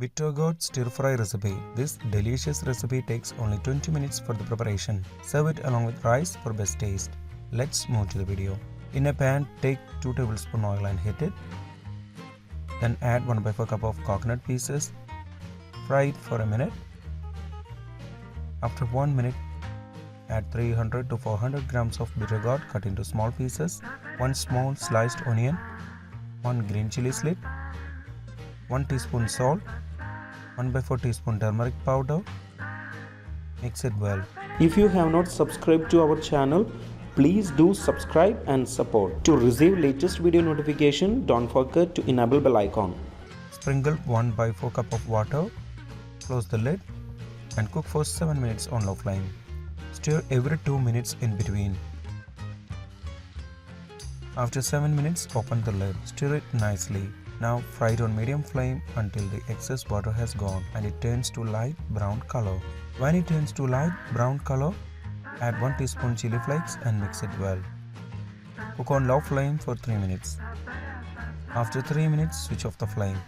Bittergourd stir-fry recipe. This delicious recipe takes only 20 minutes for the preparation. Serve it along with rice for best taste. Let's move to the video. In a pan, take 2 tablespoons oil and heat it. Then add 1/4 cup of coconut pieces. Fry it for a minute. After 1 minute, add 300 to 400 grams of bittergourd cut into small pieces, 1 small sliced onion, 1 green chilli slit, 1 teaspoon salt, 1/4 teaspoon turmeric powder. Mix it well. If you have not subscribed to our channel, please do subscribe and support. To receive latest video notification, don't forget to enable bell icon. Sprinkle 1/4 cup of water. Close the lid and cook for 7 minutes on low flame. Stir every 2 minutes in between. After 7 minutes, open the lid. Stir it nicely. Now fry it on medium flame until the excess water has gone and it turns to light brown color. When it turns to light brown color, add 1 teaspoon chili flakes and mix it well. Cook on low flame for 3 minutes. After 3 minutes, switch off the flame.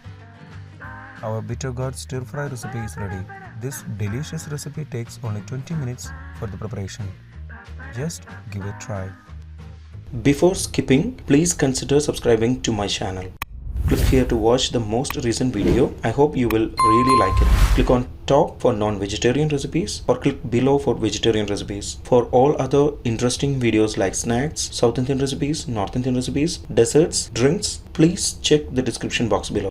Our bittergourd stir-fry recipe is ready. This delicious recipe takes only 20 minutes for the preparation. Just give it a try. Before skipping, please consider subscribing to my channel. Click here to watch the most recent video. I hope you will really like it. Click on top for non-vegetarian recipes or click below for vegetarian recipes. For all other interesting videos like snacks, South Indian recipes, North Indian recipes, desserts, drinks, please check the description box below.